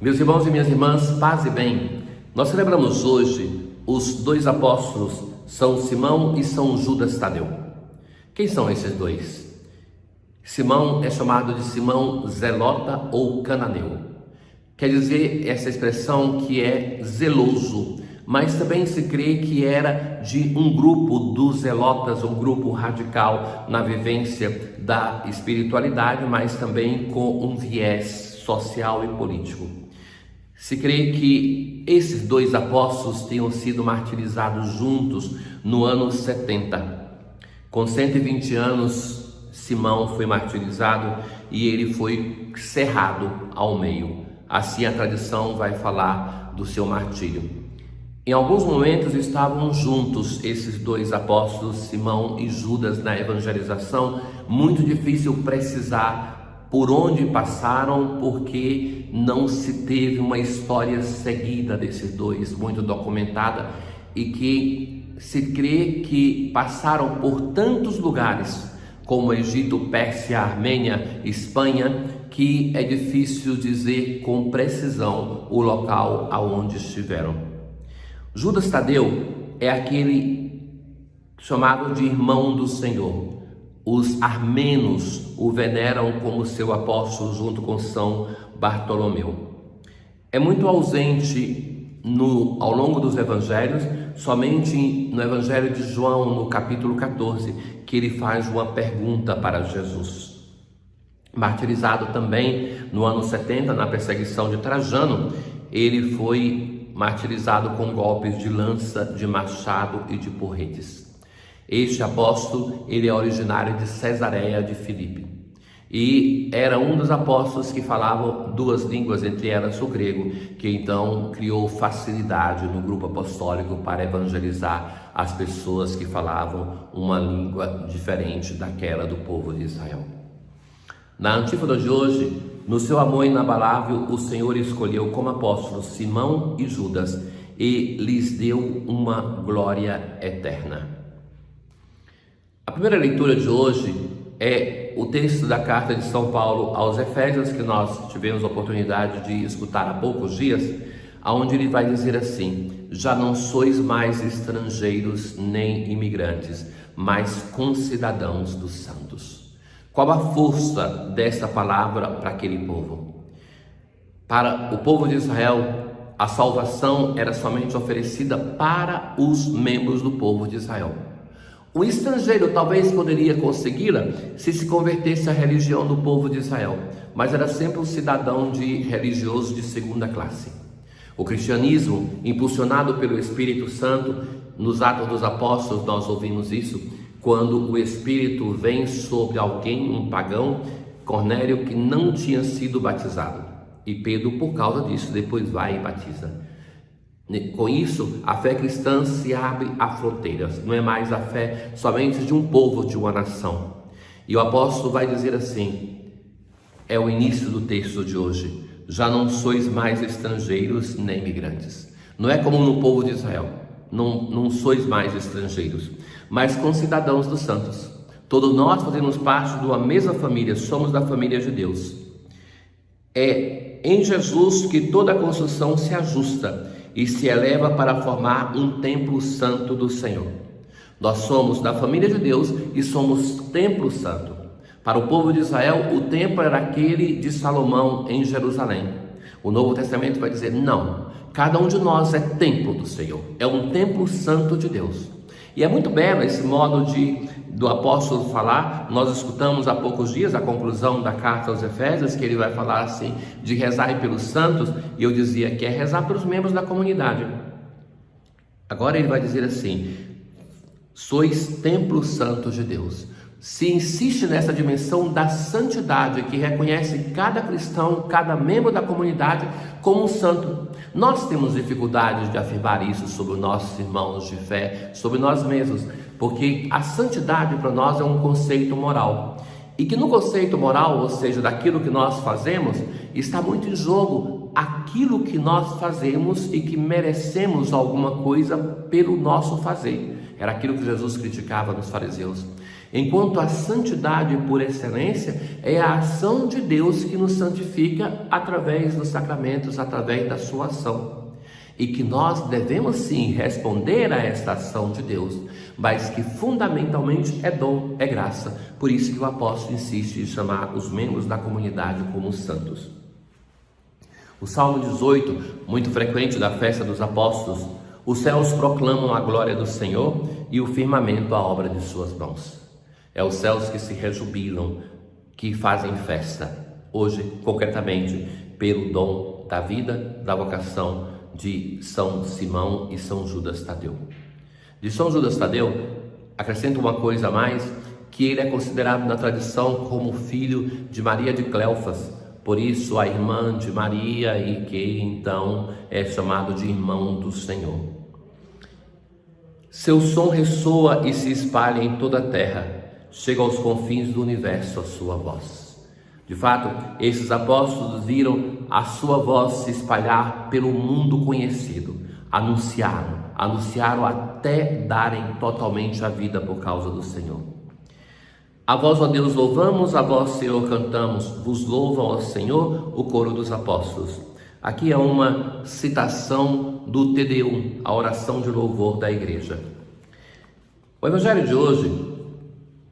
Meus irmãos e minhas irmãs, paz e bem. Nós celebramos hoje os dois apóstolos, São Simão e São Judas Tadeu. Quem são esses dois? Simão é chamado de Simão Zelota ou Cananeu. Quer dizer essa expressão que é zeloso, mas também se crê que era de um grupo dos zelotas, um grupo radical na vivência da espiritualidade, mas também com um viés social e político. Se crê que esses dois apóstolos tenham sido martirizados juntos no ano 70. Com 120 anos, Simão foi martirizado e ele foi cerrado ao meio. Assim a tradição vai falar do seu martírio. Em alguns momentos estavam juntos esses dois apóstolos, Simão e Judas, na evangelização. Muito difícil precisar por onde passaram, porque não se teve uma história seguida desses dois, muito documentada, e que se crê que passaram por tantos lugares, como Egito, Pérsia, Armênia, Espanha, que é difícil dizer com precisão o local aonde estiveram. Judas Tadeu é aquele chamado de irmão do Senhor. Os armenos o veneram como seu apóstolo junto com São Bartolomeu. É muito ausente ao longo dos evangelhos, somente no evangelho de João, no capítulo 14, que ele faz uma pergunta para Jesus. Martirizado também no ano 70, na perseguição de Trajano, ele foi martirizado com golpes de lança, de machado e de porretes. Este apóstolo, ele é originário de Cesareia de Filipe e era um dos apóstolos que falavam duas línguas, entre elas o grego, que então criou facilidade no grupo apostólico para evangelizar as pessoas que falavam uma língua diferente daquela do povo de Israel. Na antífona de hoje, no seu amor inabalável, o Senhor escolheu como apóstolos Simão e Judas e lhes deu uma glória eterna. A primeira leitura de hoje é o texto da carta de São Paulo aos Efésios, que nós tivemos a oportunidade de escutar há poucos dias, onde ele vai dizer assim: já não sois mais estrangeiros nem imigrantes, mas concidadãos dos santos. Qual a força dessa palavra para aquele povo? Para o povo de Israel, a salvação era somente oferecida para os membros do povo de Israel. O estrangeiro talvez poderia consegui-la se convertesse à religião do povo de Israel, mas era sempre um cidadão religioso de segunda classe. O cristianismo, impulsionado pelo Espírito Santo, nos Atos dos Apóstolos nós ouvimos isso, quando o Espírito vem sobre alguém, um pagão, Cornélio, que não tinha sido batizado. E Pedro, por causa disso, depois vai e batiza. Com isso, a fé cristã se abre a fronteiras. Não é mais a fé somente de um povo, de uma nação. E o apóstolo vai dizer assim, é o início do texto de hoje: já não sois mais estrangeiros nem imigrantes. Não é como no povo de Israel. Não sois mais estrangeiros, mas concidadãos dos santos. Todos nós fazemos parte de uma mesma família, somos da família de Deus. É em Jesus que toda a construção se ajusta e se eleva para formar um templo santo do Senhor. Nós somos da família de Deus e somos templo santo. Para o povo de Israel, o templo era aquele de Salomão em Jerusalém. O Novo Testamento vai dizer, não, cada um de nós é templo do Senhor, é um templo santo de Deus. E é muito belo esse modo do apóstolo falar. Nós escutamos há poucos dias a conclusão da carta aos Efésios, que ele vai falar assim, de rezar pelos santos, e eu dizia que é rezar pelos membros da comunidade. Agora ele vai dizer assim, sois templo santo de Deus. Se insiste nessa dimensão da santidade, que reconhece cada cristão, cada membro da comunidade como um santo. Nós temos dificuldades de afirmar isso sobre os nossos irmãos de fé, sobre nós mesmos, porque a santidade para nós é um conceito moral. E que no conceito moral, ou seja, daquilo que nós fazemos, está muito em jogo aquilo que nós fazemos e que merecemos alguma coisa pelo nosso fazer. Era aquilo que Jesus criticava nos fariseus. Enquanto a santidade por excelência é a ação de Deus que nos santifica através dos sacramentos, através da sua ação. E que nós devemos sim responder a esta ação de Deus, mas que fundamentalmente é dom, é graça. Por isso que o apóstolo insiste em chamar os membros da comunidade como santos. O Salmo 18, muito frequente da festa dos apóstolos: os céus proclamam a glória do Senhor e o firmamento a obra de suas mãos. É os céus que se rejubilam, que fazem festa, hoje concretamente pelo dom da vida, da vocação de São Simão e São Judas Tadeu. De São Judas Tadeu, acrescento uma coisa a mais, que ele é considerado na tradição como filho de Maria de Cleofas, por isso a irmã de Maria, e que então é chamado de irmão do Senhor. Seu som ressoa e se espalha em toda a terra, chega aos confins do universo a sua voz. De fato, esses apóstolos viram a sua voz se espalhar pelo mundo conhecido, anunciaram até darem totalmente a vida por causa do Senhor. A vós, ó Deus, louvamos, a vós, Senhor, cantamos, vos louvam, ó Senhor, o coro dos apóstolos. Aqui é uma citação do Te Deum, a oração de louvor da igreja. O evangelho de hoje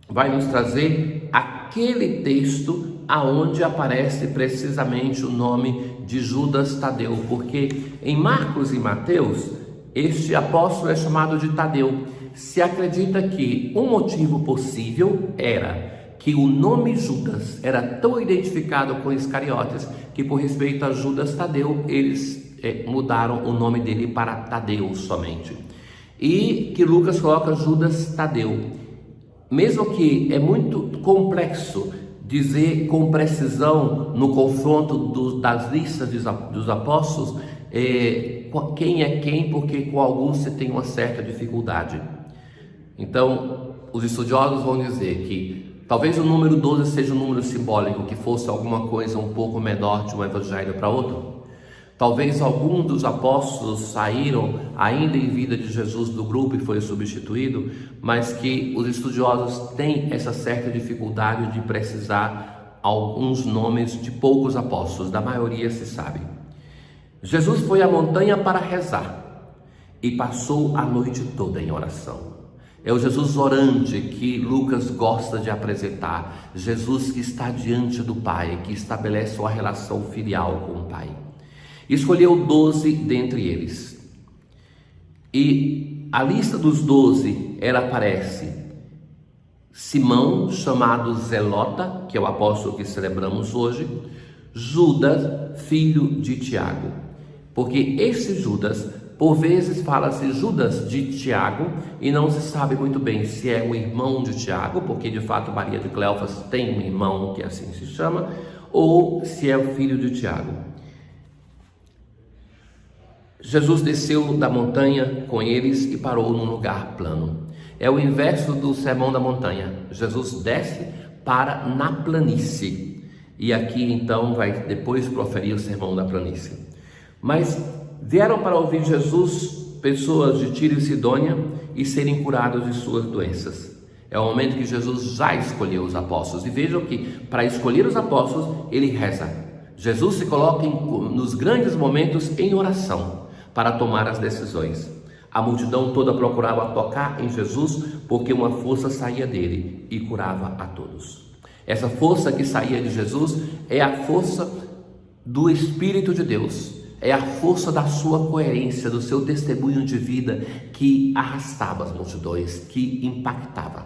vai nos trazer aquele texto aonde aparece precisamente o nome de Judas Tadeu, porque em Marcos e Mateus, este apóstolo é chamado de Tadeu. Se acredita que um motivo possível era que o nome Judas era tão identificado com Iscariotes, que por respeito a Judas Tadeu, eles mudaram o nome dele para Tadeu somente. E que Lucas coloca Judas Tadeu. Mesmo que é muito complexo dizer com precisão no confronto das listas dos apóstolos quem é quem, porque com alguns você tem uma certa dificuldade. Então, os estudiosos vão dizer que talvez o número 12 seja um número simbólico, que fosse alguma coisa um pouco menor de um evangelho para outro. Talvez algum dos apóstolos saíram ainda em vida de Jesus do grupo e foi substituído, mas que os estudiosos têm essa certa dificuldade de precisar alguns nomes de poucos apóstolos, da maioria se sabe. Jesus foi à montanha para rezar e passou a noite toda em oração. É o Jesus orante que Lucas gosta de apresentar, Jesus que está diante do Pai, que estabelece uma relação filial com o Pai. Escolheu 12 dentre eles. E a lista dos 12, ela aparece Simão, chamado Zelota, que é o apóstolo que celebramos hoje, Judas, filho de Tiago. Porque esse Judas, por vezes fala-se Judas de Tiago, e não se sabe muito bem se é o irmão de Tiago, porque de fato Maria de Cleofas tem um irmão que assim se chama, ou se é o filho de Tiago. Jesus desceu da montanha com eles e parou num lugar plano. É o inverso do sermão da montanha. Jesus desce para na planície. E aqui então vai depois proferir o sermão da planície. Mas vieram para ouvir Jesus pessoas de Tiro e Sidônia e serem curados de suas doenças. É o momento que Jesus já escolheu os apóstolos. E vejam que para escolher os apóstolos ele reza. Jesus se coloca nos grandes momentos em oração para tomar as decisões. A multidão toda procurava tocar em Jesus porque uma força saía dele e curava a todos. Essa força que saía de Jesus é a força do Espírito de Deus, é a força da sua coerência, do seu testemunho de vida que arrastava as multidões, que impactava.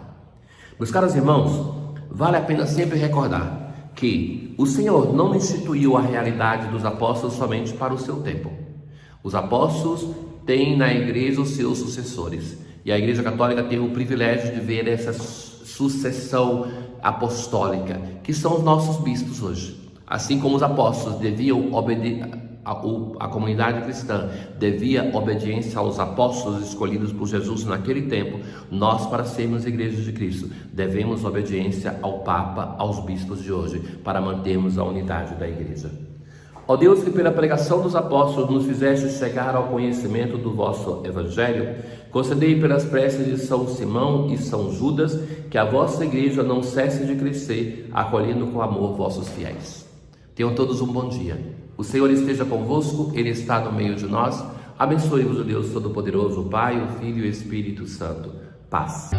Meus caros irmãos, vale a pena sempre recordar que o Senhor não instituiu a realidade dos apóstolos somente para o seu tempo. Os apóstolos têm na igreja os seus sucessores, e a Igreja Católica tem o privilégio de ver essa sucessão apostólica, que são os nossos bispos hoje. Assim como os apóstolos deviam a comunidade cristã devia obediência aos apóstolos escolhidos por Jesus naquele tempo, nós, para sermos igrejas de Cristo, devemos obediência ao Papa, aos bispos de hoje, para mantermos a unidade da igreja. Ó Deus, que pela pregação dos apóstolos nos fizeste chegar ao conhecimento do vosso Evangelho, concedei pelas preces de São Simão e São Judas que a vossa igreja não cesse de crescer, acolhendo com amor vossos fiéis. Tenham todos um bom dia. O Senhor esteja convosco, Ele está no meio de nós. Abençoe-vos o Deus Todo-Poderoso, o Pai, o Filho e o Espírito Santo. Paz.